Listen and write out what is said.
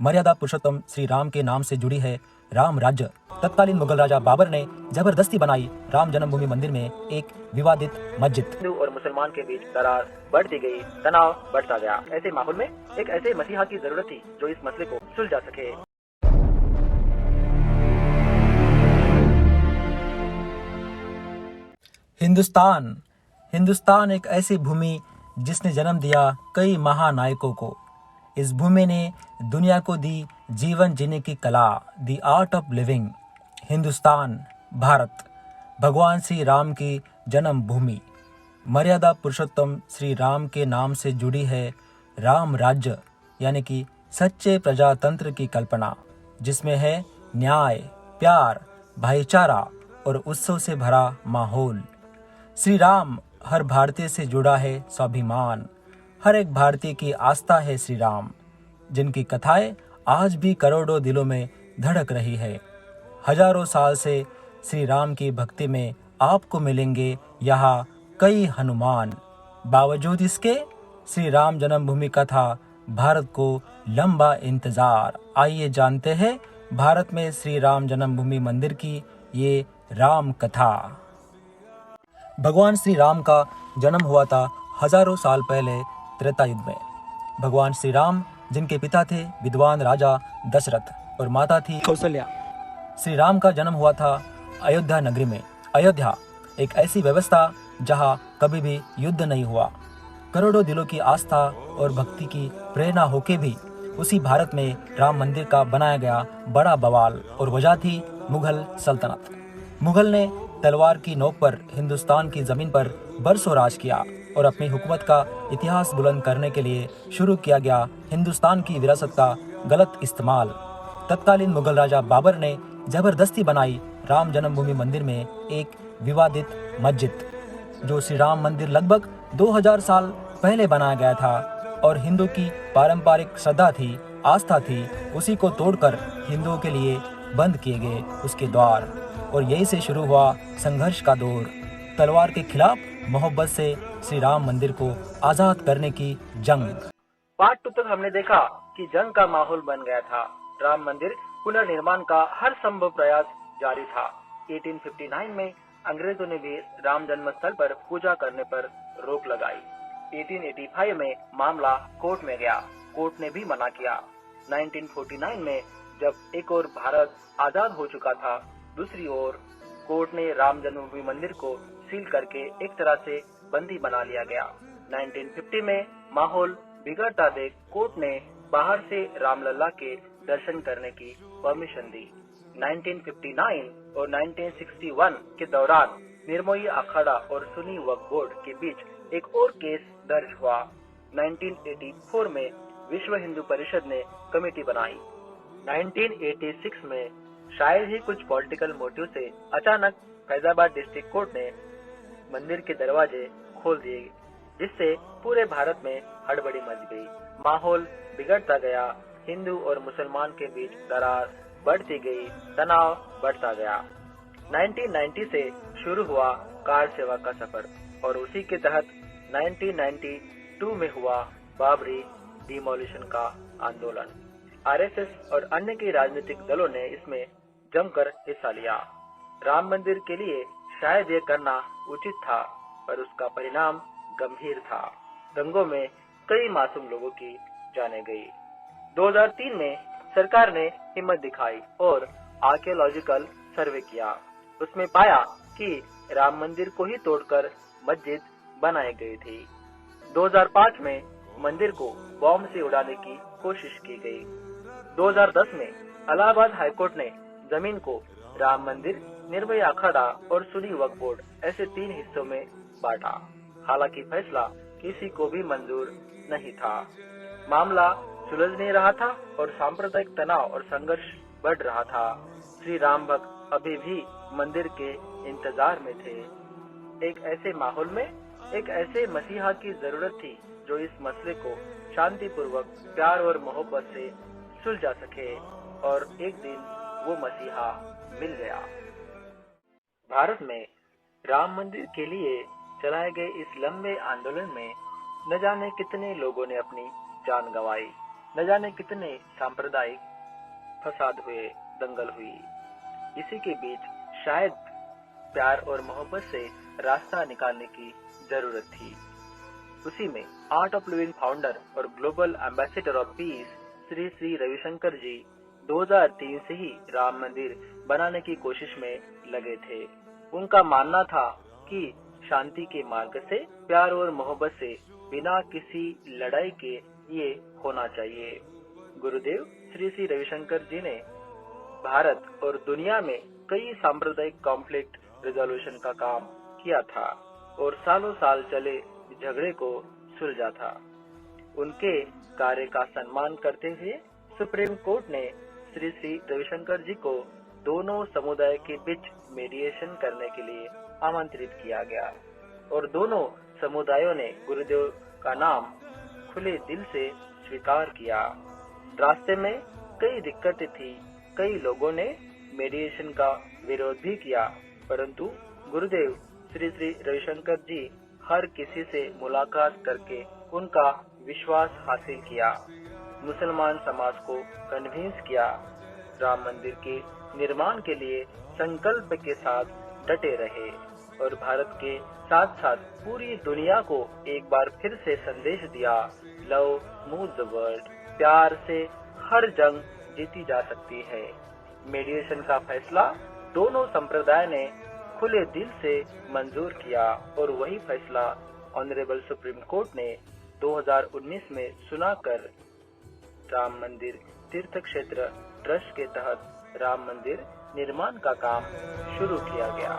मर्यादा पुरुषोत्तम श्री राम के नाम से जुड़ी है राम राज्य। तत्कालीन मुगल राजा बाबर ने जबरदस्ती बनाई राम जन्मभूमि मंदिर में एक विवादित मस्जिद। हिंदू और मुसलमान के बीच दरार बढ़ती गई, तनाव बढ़ता गया। ऐसे माहौल में एक ऐसे मसीहा की जरूरत थी जो इस मसले को सुलझा सके। हिंदुस्तान एक ऐसी भूमि जिसने जन्म दिया कई महानायकों को। इस भूमि ने दुनिया को दी जीवन जीने की कला, the art of living. Hindustan, Bharat, भगवान श्री राम की जन्म भूमि। मर्यादा पुरुषोत्तम श्री राम के नाम से जुड़ी है राम राज्य, यानी कि सच्चे प्रजातंत्र की कल्पना, जिसमें है न्याय, प्यार, भाईचारा और उत्सव से भरा माहौल। श्री राम हर भारतीय से जुड़ा है स्वाभिमान। हर एक भारतीय की आस्था है श्री राम, जिनकी कथाएं आज भी करोड़ों दिलों में धड़क रही है। हजारों साल से श्री राम की भक्ति में आपको मिलेंगे यहाँ कई हनुमान। बावजूद इसके श्री राम जन्मभूमि का था भारत को लंबा इंतजार। आइए जानते हैं भारत में श्री राम जन्मभूमि मंदिर की ये राम कथा। भगवान श्री राम का जन्म हुआ था हजारों साल पहले त्रेता युग में। भगवान श्री राम, जिनके पिता थे विद्वान राजा दशरथ और माता थी कौशल्या। श्री राम का जन्म हुआ था अयोध्या नगरी में। अयोध्या एक ऐसी व्यवस्था जहां कभी भी युद्ध नहीं हुआ। करोड़ों दिलों की आस्था और भक्ति की प्रेरणा होके भी उसी भारत में राम मंदिर का बनाया गया बड़ा बवाल, और वजह थी मुगल सल्तनत। मुगल ने तलवार की नोक पर हिंदुस्तान की जमीन पर बरसों राज किया और अपनी हुकूमत का इतिहास बुलंद करने के लिए शुरू किया गया हिंदुस्तान की विरासत का गलत इस्तेमाल। तत्कालीन मुगल राजा बाबर ने जबरदस्ती बनाई राम जन्मभूमि मंदिर में एक विवादित मस्जिद, जो श्री राम मंदिर लगभग 2000 साल पहले बनाया गया था और हिंदू की पारंपरिक श्रद्धा थी, आस्था थी। उसी को तोड़कर हिंदुओं के लिए बंद किए गए उसके द्वार, और यही से शुरू हुआ संघर्ष का दौर। तलवार के खिलाफ मोहब्बत से श्री राम मंदिर को आजाद करने की जंग। पार्ट 2 तक हमने देखा कि जंग का माहौल बन गया था। राम मंदिर पुनर्निर्माण का हर संभव प्रयास जारी था। 1859 में अंग्रेजों ने भी राम जन्म स्थल पर पूजा करने पर रोक लगाई। 1885 में मामला कोर्ट में गया, कोर्ट ने भी मना किया। 1949 में जब एक और भारत आजाद हो चुका था, दूसरी ओर कोर्ट ने राम जन्मभूमि मंदिर को सील करके एक तरह से बंदी बना लिया गया। 1950 में माहौल बिगड़ता देख कोर्ट ने बाहर से रामलला के दर्शन करने की परमिशन दी। 1959 और 1961 के दौरान निर्मोही अखाड़ा और सुन्नी वक्फ बोर्ड के बीच एक और केस दर्ज हुआ। 1984 में विश्व हिंदू परिषद ने कमेटी बनाई। 1986 में शायद ही कुछ पॉलिटिकल मोटिव से अचानक फैजाबाद डिस्ट्रिक्ट कोर्ट ने मंदिर के दरवाजे खोल दिए, जिससे पूरे भारत में हड़बड़ी मच गई। माहौल बिगड़ता गया, हिंदू और मुसलमान के बीच दरार बढ़ती गई, तनाव बढ़ता गया। 1990 से शुरू हुआ कार सेवा का सफर, और उसी के तहत 1992 में हुआ बाबरी डिमोलिशन का आंदोलन। आरएसएस और अन्य के राजनीतिक दलों ने इसमें जमकर हिस्सा लिया। राम मंदिर के लिए शायद ये करना उचित था, पर उसका परिणाम गंभीर था। दंगों में कई मासूम लोगों की जानें गई। 2003 में सरकार ने हिम्मत दिखाई और आर्कियोलॉजिकल सर्वे किया। उसमें पाया कि राम मंदिर को ही तोड़कर मस्जिद बनाई गई थी। 2005 में मंदिर को बॉम्ब से उड़ाने की कोशिश की गई। 2010 में इलाहाबाद हाईकोर्ट ने जमीन को राम मंदिर, निर्भय अखाड़ा और सुन्नी वक्फ बोर्ड ऐसे 3 हिस्सों में बांटा। हालांकि फैसला किसी को भी मंजूर नहीं था। मामला सुलझ नहीं रहा था और सांप्रदायिक तनाव और संघर्ष बढ़ रहा था। श्री राम भक्त अभी भी मंदिर के इंतजार में थे। एक ऐसे माहौल में एक ऐसे मसीहा की जरूरत थी जो इस मसले को शांतिपूर्वक, प्यार और मोहब्बत से सुलझा सके, और एक दिन वो मसीहा मिल गया। भारत में राम मंदिर के लिए चलाए गए इस लंबे आंदोलन में न जाने कितने लोगों ने अपनी जान गंवाई। न जाने कितने सांप्रदायिक फसाद हुए, दंगल हुई। इसी के बीच शायद प्यार और मोहब्बत से रास्ता निकालने की जरूरत थी। उसी में आर्ट ऑफ लिविंग फाउंडर और global ambassador of peace Shri Shri Ravishankar ji 2003 से ही राम मंदिर बनाने की कोशिश में लगे थे। उनका मानना था कि शांति के मार्ग से, प्यार और मोहब्बत से, बिना किसी लड़ाई के ये होना चाहिए। गुरुदेव श्री श्री रविशंकर जी ने भारत और दुनिया में कई सांप्रदायिक कॉन्फ्लिक्ट रिजोल्यूशन का काम किया था और सालों साल चले झगड़े को सुलझा था। उनके कार्य का सम्मान करते हुए सुप्रीम कोर्ट ने श्री श्री रविशंकर जी को दोनों समुदाय के बीच मीडिएशन करने के लिए आमंत्रित किया गया और दोनों समुदायों ने गुरुदेव का नाम खुले दिल से स्वीकार किया। रास्ते में कई दिक्कतें थी, कई लोगों ने मीडिएशन का विरोध भी किया, परंतु गुरुदेव श्री श्री रविशंकर जी हर किसी से मुलाकात करके उनका विश्वास हासिल किया, मुसलमान समाज को कन्विंस किया, राम मंदिर के निर्माण के लिए संकल्प के साथ डटे रहे और भारत के साथ साथ पूरी दुनिया को एक बार फिर से संदेश दिया, लव मूव द वर्ल्ड, प्यार से हर जंग जीती जा सकती है। मीडिएशन का फैसला दोनों संप्रदाय ने खुले दिल से मंजूर किया और वही फैसला ऑनरेबल सुप्रीम कोर्ट ने 2019 में सुनाकर राम मंदिर तीर्थ क्षेत्र ट्रस्ट के तहत राम मंदिर निर्माण का काम शुरू किया गया।